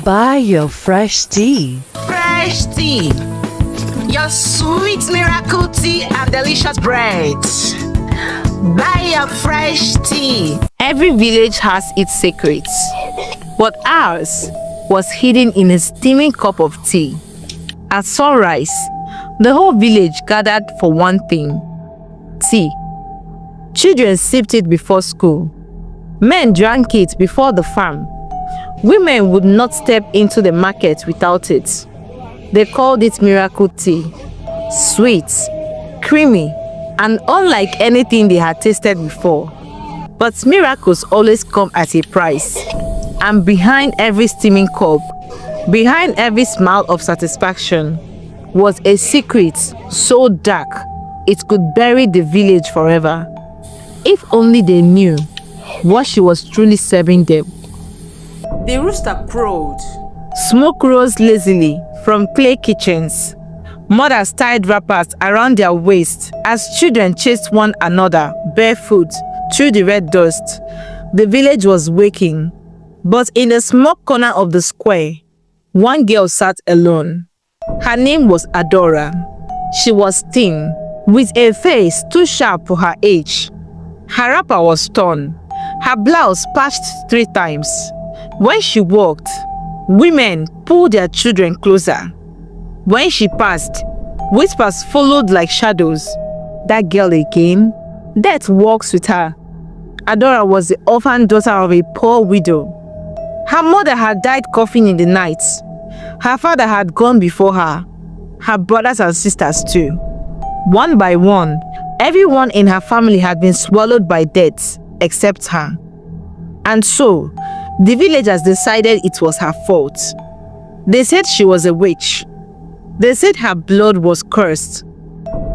Buy your fresh tea. Fresh tea. Your sweet miracle tea and delicious bread. Buy your fresh tea. Every village has its secrets, but ours was hidden in a steaming cup of tea. At sunrise, the whole village gathered for one thing: tea. Children sipped it before school. Men drank it before the farm. Women would not step into the market without it. They called it miracle tea. Sweet, creamy, and unlike anything they had tasted before. But miracles always come at a price. And behind every steaming cup, behind every smile of satisfaction, was a secret so dark it could bury the village forever. If only they knew what she was truly serving them. The rooster crowed. Smoke rose lazily from clay kitchens. Mothers tied wrappers around their waists as children chased one another barefoot through the red dust. The village was waking, but in a small corner of the square, one girl sat alone. Her name was Adora. She was thin, with a face too sharp for her age. Her wrapper was torn, her blouse patched 3 times. When she walked, women pulled their children closer. When she passed, whispers followed like shadows. That girl again, death walks with her. Adora was the orphan daughter of a poor widow. Her mother had died coughing in the night. Her father had gone before her. Her brothers and sisters too. One by one, everyone in her family had been swallowed by death except her. And so, the villagers decided it was her fault. They said she was a witch. They said her blood was cursed.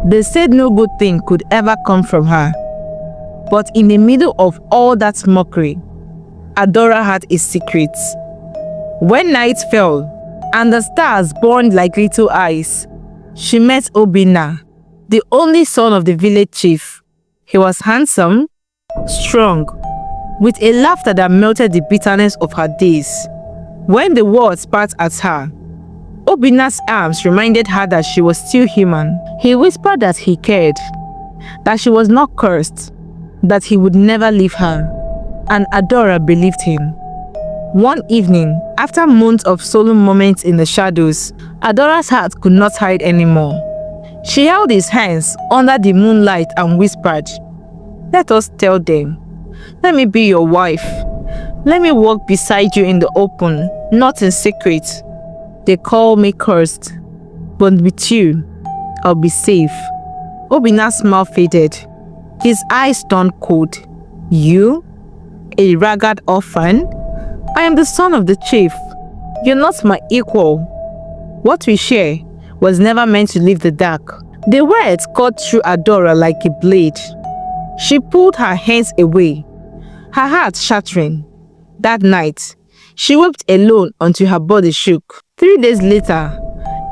They said no good thing could ever come from her. But in the middle of all that mockery, Adora had a secret. When night fell and the stars burned like little eyes, she met Obinna, the only son of the village chief. He was handsome, strong, with a laughter that melted the bitterness of her days. When the world spat at her, Obinna's arms reminded her that she was still human. He whispered that he cared, that she was not cursed, that he would never leave her, and Adora believed him. One evening, after months of solemn moments in the shadows, Adora's heart could not hide anymore. She held his hands under the moonlight and whispered, "Let us tell them. Let me be your wife. Let me walk beside you in the open, not in secret. They call me cursed, but with you, I'll be safe." Obinna's smile faded. His eyes turned cold. "You? A ragged orphan? I am the son of the chief. You're not my equal. What we share was never meant to leave the dark." The words cut through Adora like a blade. She pulled her hands away, her heart shattering. That night, she wept alone until her body shook. 3 days later,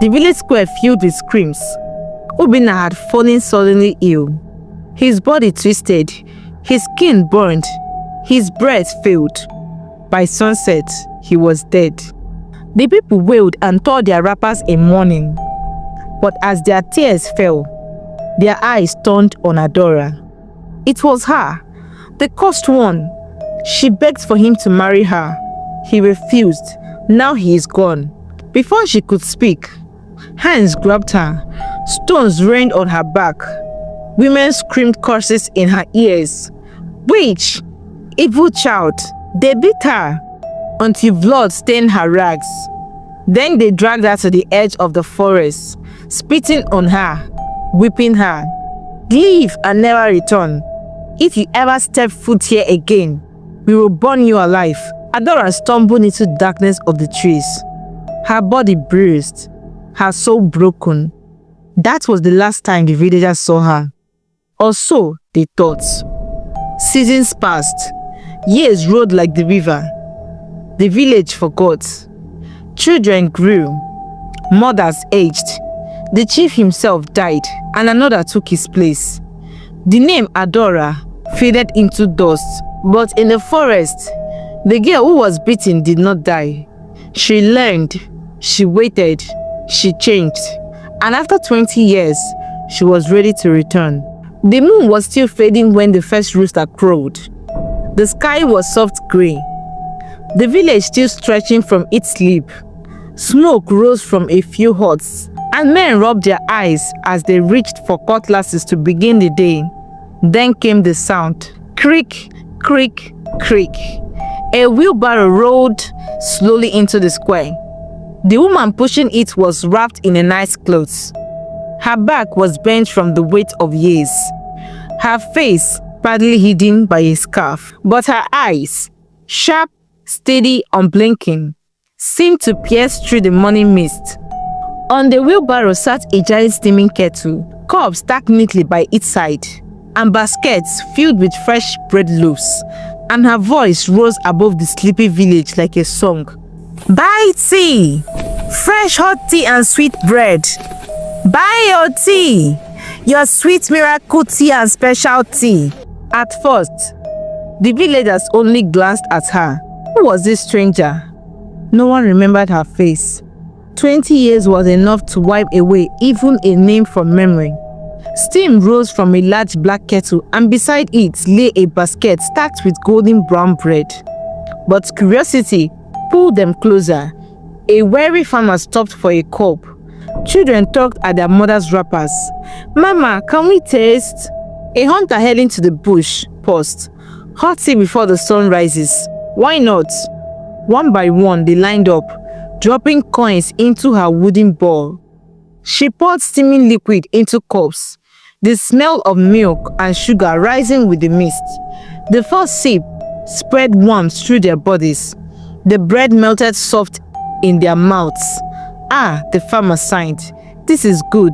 the village square filled with screams. Obinna had fallen suddenly ill. His body twisted, his skin burned, his breath failed. By sunset, he was dead. The people wailed and tore their wrappers in mourning. But as their tears fell, their eyes turned on Adora. It was her, the cursed one. She begged for him to marry her. He refused. Now he is gone. Before she could speak, hands grabbed her. Stones rained on her back. Women screamed curses in her ears. "Witch! Evil child!" They beat her until blood stained her rags. Then they dragged her to the edge of the forest, spitting on her, whipping her. "Leave and never return. If you ever step foot here again, we will burn you alive." Adora stumbled into the darkness of the trees. Her body bruised, her soul broken. That was the last time the villagers saw her. Or so they thought. Seasons passed. Years rolled like the river. The village forgot. Children grew. Mothers aged. The chief himself died, and another took his place. The name Adora faded into dust. But in the forest, the girl who was beaten did not die. She learned, she waited, she changed, and after 20 years, she was ready to return. The moon was still fading when the first rooster crowed. The sky was soft grey. The village still stretching from its sleep. Smoke rose from a few huts, and men rubbed their eyes as they reached for cutlasses to begin the day. Then came the sound. Creak, creak, creak. A wheelbarrow rolled slowly into the square. The woman pushing it was wrapped in a nice cloth. Her back was bent from the weight of years. Her face partly hidden by a scarf, but her eyes, sharp, steady, unblinking, seemed to pierce through the morning mist. On the wheelbarrow sat a giant steaming kettle, cups stacked neatly by its side, and baskets filled with fresh bread loaves, and her voice rose above the sleepy village like a song. Buy tea! Fresh hot tea and sweet bread. Buy your tea! Your sweet miracle tea and special tea. At first, the villagers only glanced at her. Who was this stranger? No one remembered her face. 20 years was enough to wipe away even a name from memory. Steam rose from a large black kettle, and beside it lay a basket stacked with golden brown bread. But curiosity pulled them closer. A weary farmer stopped for a cup. Children tugged at their mother's wrappers. Mama, can we taste? A hunter heading to the bush paused. Hot tea before the sun rises. Why not? One by one they lined up, dropping coins into her wooden bowl. She poured steaming liquid into cups, the smell of milk and sugar rising with the mist. The first sip spread warmth through their bodies. The bread melted soft in their mouths. Ah, the farmer sighed. This is good.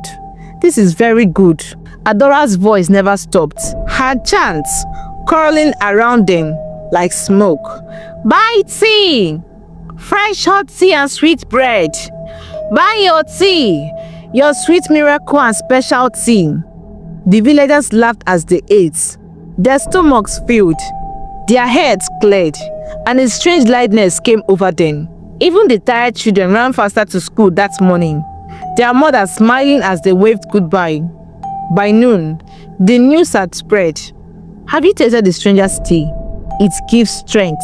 This is very good. Adora's voice never stopped. Her chants curling around them like smoke. Buy tea! Fresh hot tea and sweet bread. Buy your tea! Your sweet miracle and special tea. The villagers laughed as they ate. Their stomachs filled, their heads cleared, and a strange lightness came over them. Even the tired children ran faster to school that morning, their mothers smiling as they waved goodbye. By noon, the news had spread. Have you tasted the stranger's tea? It gives strength.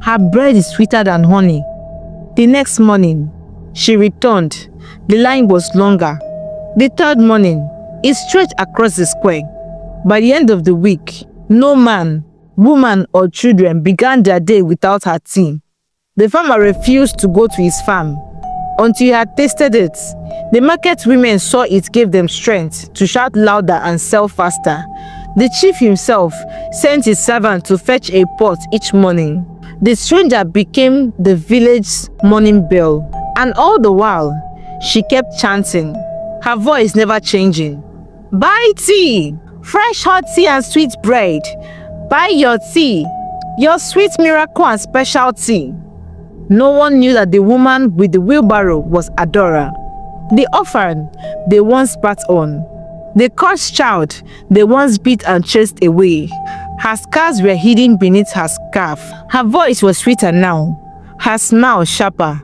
Her bread is sweeter than honey. The next morning, she returned. The line was longer. The third morning, it stretched across the square. By the end of the week, no man, woman, or children began their day without her tea. The farmer refused to go to his farm until he had tasted it. The market women saw it gave them strength to shout louder and sell faster. The chief himself sent his servant to fetch a pot each morning. The stranger became the village's morning bell, and all the while, she kept chanting, her voice never changing. Buy tea! Fresh hot tea and sweet bread. Buy your tea, your sweet miracle and special tea. No one knew that the woman with the wheelbarrow was Adora, the orphan they once spat on, the cursed child they once beat and chased away. Her scars were hidden beneath her scarf. Her voice was sweeter now, her smile sharper.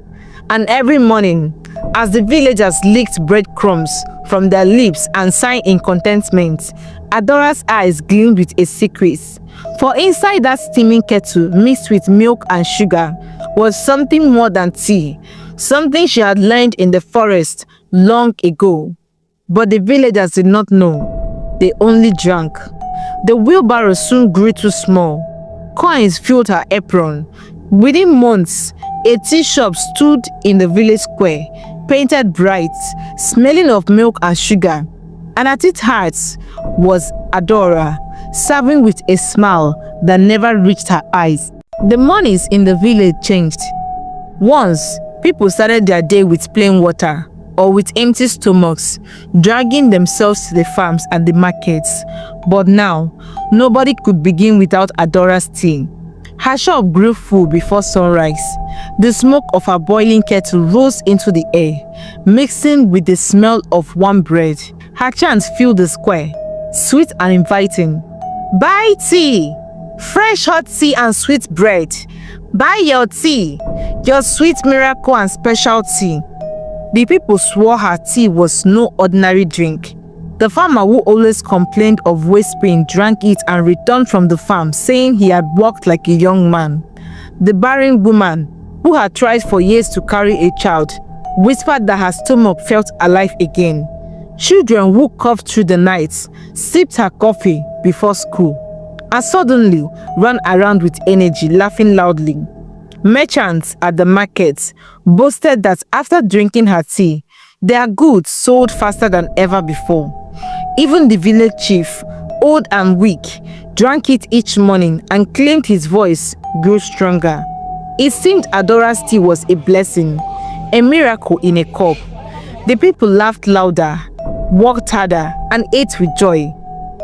And every morning, as the villagers licked breadcrumbs from their lips and sighed in contentment, Adora's eyes gleamed with a secret. For inside that steaming kettle mixed with milk and sugar was something more than tea, something she had learned in the forest long ago. But the villagers did not know. They only drank. The wheelbarrow soon grew too small. Coins filled her apron. Within months, a tea shop stood in the village square, painted bright, smelling of milk and sugar. And at its heart was Adora, serving with a smile that never reached her eyes. The mornings in the village changed. Once, people started their day with plain water or with empty stomachs, dragging themselves to the farms and the markets. But now, nobody could begin without Adora's tea. Her shop grew full before sunrise. The smoke of her boiling kettle rose into the air, mixing with the smell of warm bread. Her chants filled the square, sweet and inviting. Buy tea, fresh hot tea and sweet bread. Buy your tea, your sweet miracle and special tea. The people swore her tea was no ordinary drink. The farmer who always complained of waist pain drank it and returned from the farm saying he had walked like a young man. The barren woman, who had tried for years to carry a child, whispered that her stomach felt alive again. Children who coughed through the night sipped her coffee before school and suddenly ran around with energy, laughing loudly. Merchants at the markets boasted that after drinking her tea, their goods sold faster than ever before. Even the village chief, old and weak, drank it each morning and claimed his voice grew stronger. It seemed Adora's tea was a blessing, a miracle in a cup. The people laughed louder, worked harder, and ate with joy.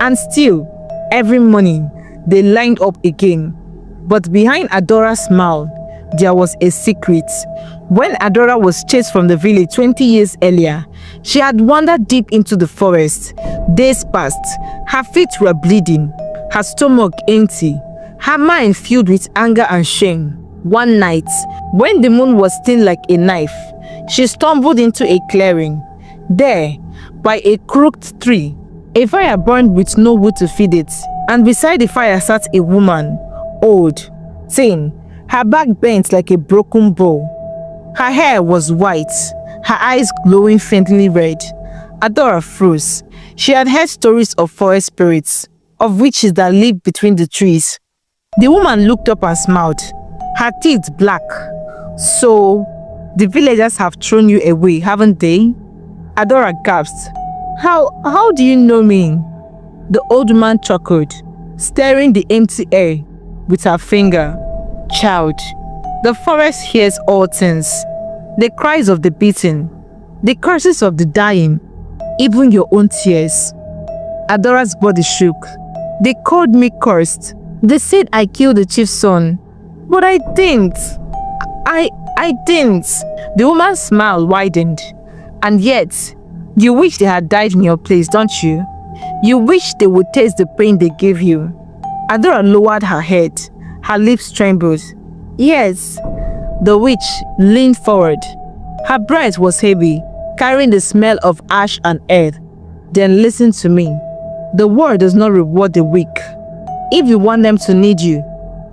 And still, every morning, they lined up again. But behind Adora's smile, there was a secret. When Adora was chased from the village 20 years earlier, she had wandered deep into the forest. Days passed. Her feet were bleeding, her stomach empty, her mind filled with anger and shame. One night, when the moon was thin like a knife, she stumbled into a clearing. There, by a crooked tree, a fire burned with no wood to feed it, and beside the fire sat a woman, old, thin, her back bent like a broken bow. Her hair was white, her eyes glowing faintly red. Adora froze. She had heard stories of forest spirits, of witches that lived between the trees. The woman looked up and smiled, her teeth black. So, the villagers have thrown you away, haven't they? Adora gasped. How do you know me? The old man chuckled, stirring the empty air with her finger. Child, the forest hears all things. The cries of the beaten, the curses of the dying, even your own tears. Adora's body shook. They called me cursed. They said I killed the chief's son. But I didn't. I didn't. The woman's smile widened. And yet, you wish they had died in your place, don't you? You wish they would taste the pain they gave you. Adora lowered her head. Her lips trembled. Yes. The witch leaned forward. Her breath was heavy, carrying the smell of ash and earth. Then listen to me. The world does not reward the weak. If you want them to need you,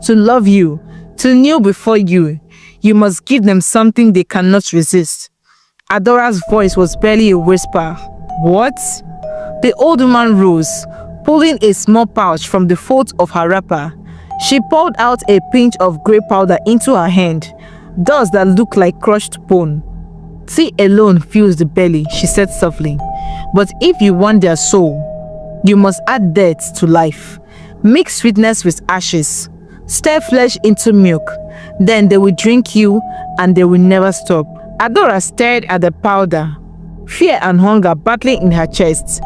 to love you, to kneel before you, you must give them something they cannot resist. Adora's voice was barely a whisper. What? The old woman rose, pulling a small pouch from the folds of her wrapper. She poured out a pinch of grey powder into her hand, dust that looked like crushed bone. Tea alone fills the belly, she said softly. But if you want their soul, you must add death to life. Mix sweetness with ashes. Stir flesh into milk. Then they will drink you and they will never stop. Adora stared at the powder, fear and hunger battling in her chest.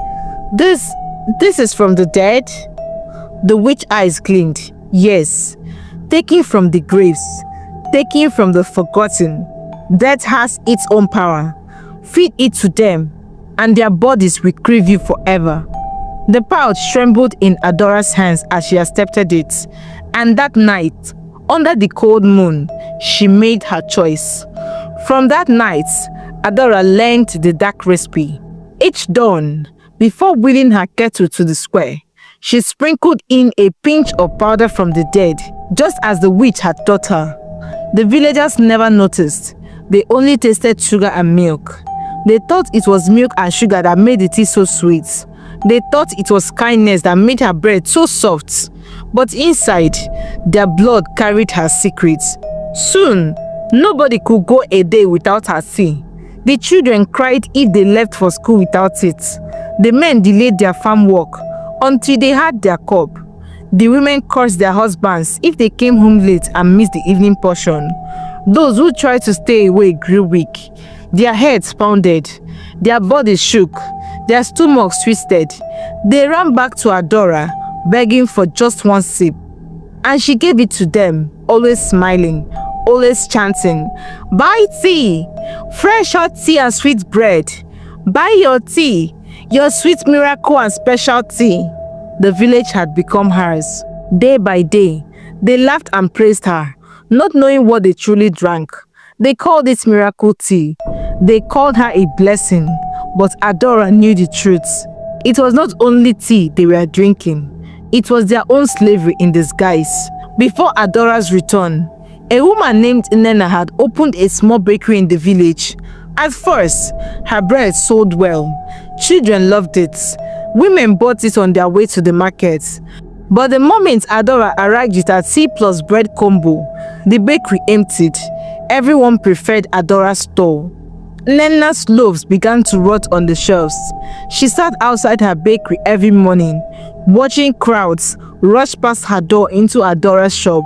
This is from the dead? The witch eyes gleamed. Yes, taken from the graves, taken from the forgotten. Death has its own power. Feed it to them, and their bodies will crave you forever. The pouch trembled in Adora's hands as she accepted it, and that night, under the cold moon, she made her choice. From that night, Adora learned the dark recipe. Each dawn, before wheeling her kettle to the square, she sprinkled in a pinch of powder from the dead, just as the witch had taught her. The villagers never noticed. They only tasted sugar and milk. They thought it was milk and sugar that made the tea so sweet. They thought it was kindness that made her bread so soft. But inside, their blood carried her secrets. Soon, nobody could go a day without her tea. The children cried if they left for school without it. The men delayed their farm work until they had their cup. The women cursed their husbands if they came home late and missed the evening portion. Those who tried to stay away grew weak. Their heads pounded, their bodies shook, their stomachs twisted. They ran back to Adora, begging for just one sip. And she gave it to them, always smiling, always chanting, "Buy tea, fresh hot tea and sweet bread. Buy your tea, your sweet miracle and special tea." The village had become hers. Day by day, they laughed and praised her, not knowing what they truly drank. They called it miracle tea. They called her a blessing, but Adora knew the truth. It was not only tea they were drinking. It was their own slavery in disguise. Before Adora's return, a woman named Nena had opened a small bakery in the village. At first, her bread sold well. Children loved it. Women bought it on their way to the market. But the moment Adora arrived with her tea plus bread combo, the bakery emptied. Everyone preferred Adora's stall. Nena's loaves began to rot on the shelves. She sat outside her bakery every morning, watching crowds rush past her door into Adora's shop.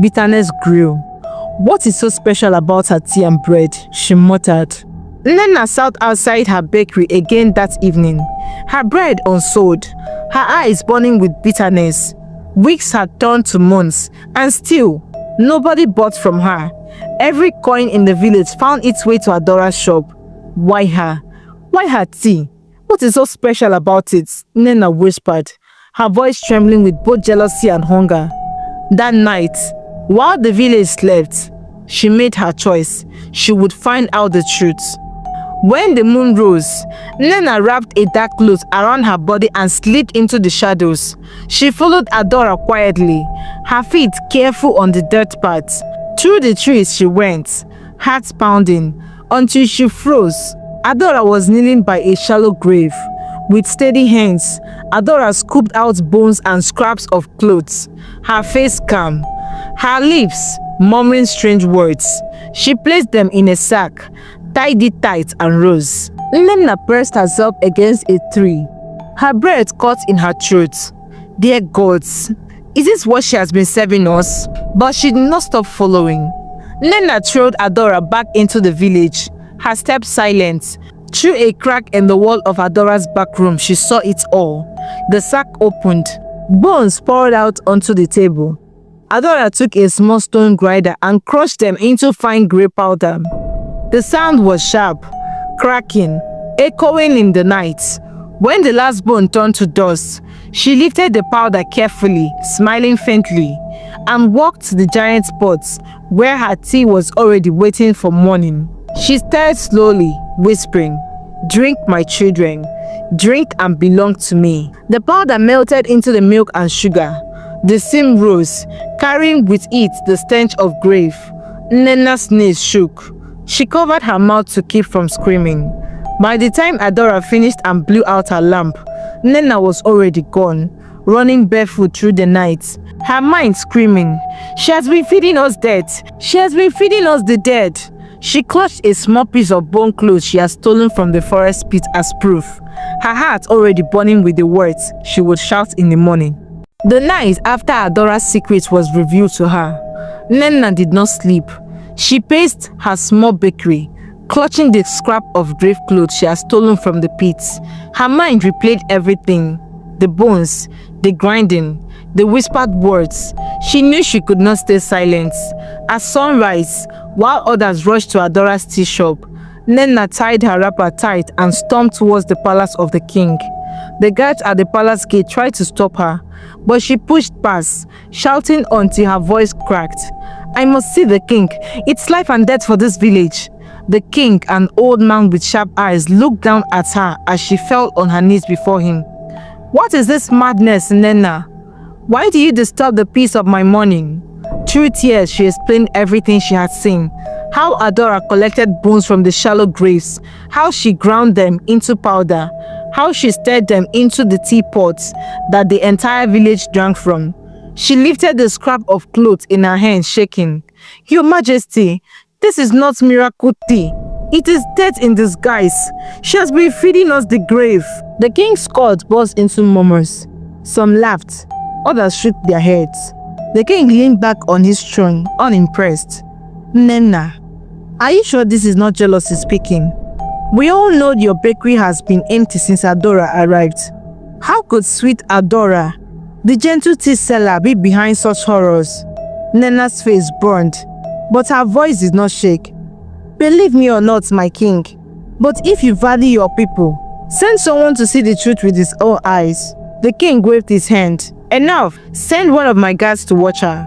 Bitterness grew. "What is so special about her tea and bread?" she muttered. Nena sat outside her bakery again that evening, her bread unsold, her eyes burning with bitterness. Weeks had turned to months, and still, nobody bought from her. Every coin in the village found its way to Adora's shop. Why her? Why her tea? What is so special about it? Nena whispered, her voice trembling with both jealousy and hunger. That night, while the village slept, she made her choice. She would find out the truth. When the moon rose, Nena wrapped a dark cloth around her body and slipped into the shadows. She followed Adora quietly, her feet careful on the dirt path. Through the trees she went, heart pounding, until she froze. Adora was kneeling by a shallow grave. With steady hands, Adora scooped out bones and scraps of clothes, her face calm, her lips murmuring strange words. She placed them in a sack, tied it tight and rose. Nena pressed herself against a tree, her breath caught in her throat. Dear gods, is this what she has been serving us? But she did not stop following. Nena trailed Adora back into the village, her steps silent. Through a crack in the wall of Adora's back room, she saw it all. The sack opened. Bones poured out onto the table. Adora took a small stone grinder and crushed them into fine grey powder. The sound was sharp, cracking, echoing in the night. When the last bone turned to dust, she lifted the powder carefully, smiling faintly, and walked to the giant pot where her tea was already waiting for morning. She stirred slowly, whispering, "Drink, my children, drink and belong to me." The powder melted into the milk and sugar. The steam rose, carrying with it the stench of grave. Nena's knees shook. She covered her mouth to keep from screaming. By the time Adora finished and blew out her lamp, Nena was already gone, running barefoot through the night, her mind screaming, "She has been feeding us dead! She has been feeding us the dead!" She clutched a small piece of bone clothes she had stolen from the forest pit as proof, her heart already burning with the words she would shout in the morning. The night after Adora's secret was revealed to her, Nena did not sleep. She paced her small bakery, clutching the scrap of grave clothes she had stolen from the pit. Her mind replayed everything, the bones, the grinding, the whispered words. She knew she could not stay silent. At sunrise, while others rushed to Adora's tea shop, Nena tied her wrapper tight and stormed towards the palace of the king. The guards at the palace gate tried to stop her, but she pushed past, shouting until her voice cracked. "I must see the king. It's life and death for this village." The king, an old man with sharp eyes, looked down at her as she fell on her knees before him. "What is this madness, Nena? Why do you disturb the peace of my morning?" Through tears, she explained everything she had seen. How Adora collected bones from the shallow graves, how she ground them into powder, how she stirred them into the teapots that the entire village drank from. She lifted the scrap of cloth in her hand, shaking. "Your Majesty, this is not miracle tea. It is death in disguise. She has been feeding us the grave." The king's court burst into murmurs. Some laughed, others shook their heads. The king leaned back on his throne, unimpressed. "Nena, are you sure this is not jealousy speaking? We all know your bakery has been empty since Adora arrived. How could sweet Adora, the gentle tea seller, be behind such horrors?" Nena's face burned, but her voice did not shake. "Believe me or not, my king, but if you value your people, send someone to see the truth with his own eyes." The king waved his hand. Enough! Send one of my guards to watch her.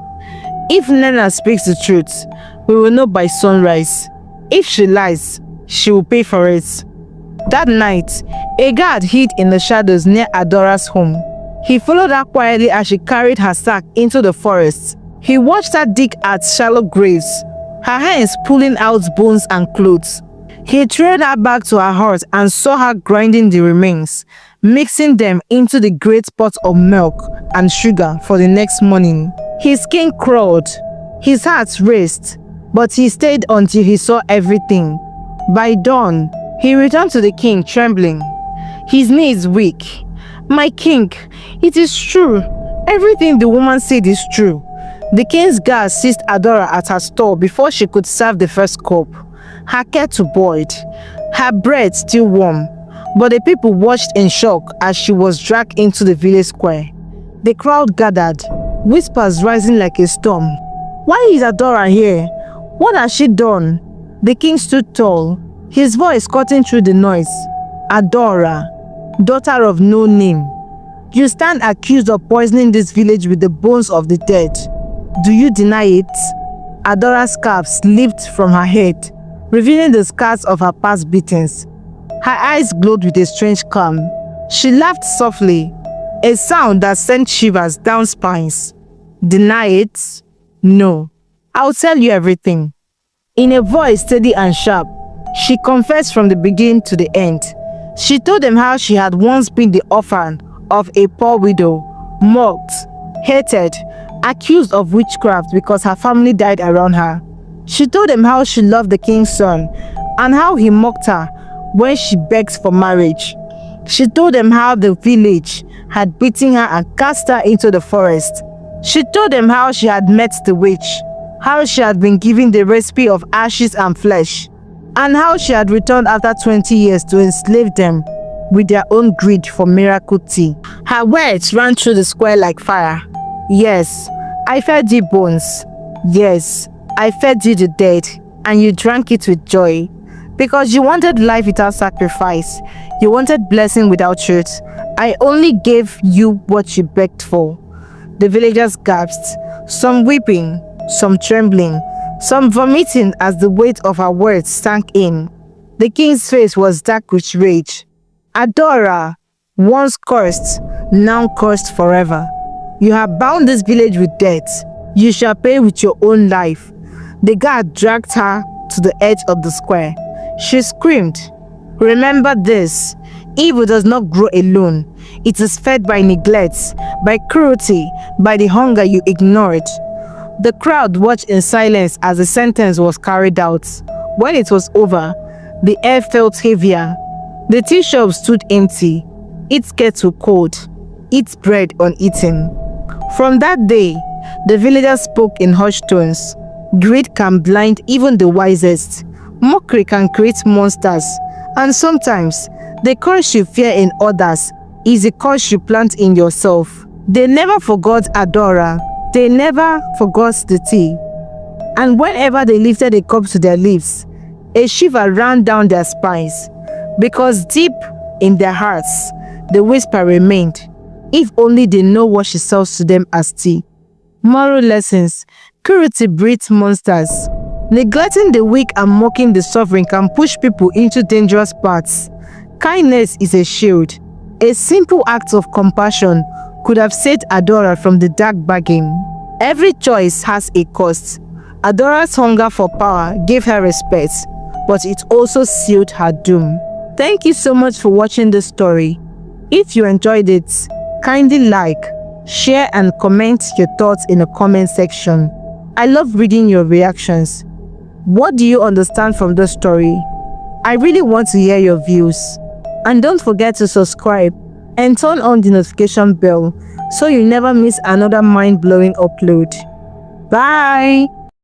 If Nana speaks the truth, we will know by sunrise. If she lies, she will pay for it. That night, a guard hid in the shadows near Adora's home. He followed her quietly as she carried her sack into the forest. He watched her dig at shallow graves, her hands pulling out bones and clothes. He trailed her back to her hut and saw her grinding the remains, mixing them into the great pot of milk and sugar for the next morning. His skin crawled, his heart raced, but he stayed until he saw everything. By dawn, he returned to the king trembling, his knees weak. My king, it is true. Everything the woman said is true. The king's guard seized Adora at her stall before she could serve the first cup. Her kettle boiled, her bread still warm, but the people watched in shock as she was dragged into the village square. The crowd gathered, whispers rising like a storm. Why is Adora here? What has she done? The king stood tall, his voice cutting through the noise. Adora, daughter of no name, you stand accused of poisoning this village with the bones of the dead. Do you deny it? Adora's scarf slipped from her head, revealing the scars of her past beatings. Her eyes glowed with a strange calm. She laughed softly, a sound that sent shivers down spines. Deny it? No. I'll tell you everything. In a voice steady and sharp, she confessed from the beginning to the end. She told them how she had once been the orphan of a poor widow, mocked, hated, accused of witchcraft because her family died around her. She told them how she loved the king's son and how he mocked her when she begged for marriage. She told them how the village had beaten her and cast her into the forest. She told them how she had met the witch, how she had been given the recipe of ashes and flesh, and how she had returned after 20 years to enslave them with their own greed for miracle tea. Her words ran through the square like fire. Yes, I fed you bones. Yes, I fed you the dead, and you drank it with joy. Because you wanted life without sacrifice. You wanted blessing without truth. I only gave you what you begged for. The villagers gasped, some weeping, some trembling, some vomiting as the weight of her words sank in. The king's face was dark with rage. Adora, once cursed, now cursed forever. You have bound this village with debt. You shall pay with your own life. The guard dragged her to the edge of the square. She screamed, remember this, evil does not grow alone. It is fed by neglect, by cruelty, by the hunger you ignored. The crowd watched in silence as the sentence was carried out. When it was over, the air felt heavier. The tea shop stood empty, its kettle cold, its bread uneaten. From that day, the villagers spoke in hushed tones. Greed can blind even the wisest. Mockery can create monsters. And sometimes, the curse you fear in others is a curse you plant in yourself. They never forgot Adora. They never forgot the tea. And whenever they lifted a cup to their lips, a shiver ran down their spines. Because deep in their hearts, the whisper remained, if only they know what she sells to them as tea. Moral lessons. Cruelty breeds monsters. Neglecting the weak and mocking the suffering can push people into dangerous paths. Kindness is a shield. A simple act of compassion could have saved Adora from the dark bargain. Every choice has a cost. Adora's hunger for power gave her respect, but it also sealed her doom. Thank you so much for watching this story. If you enjoyed it, kindly like, share and comment your thoughts in the comment section. I love reading your reactions. What do you understand from the story? I really want to hear your views. And don't forget to subscribe and turn on the notification bell so you never miss another mind-blowing upload. Bye!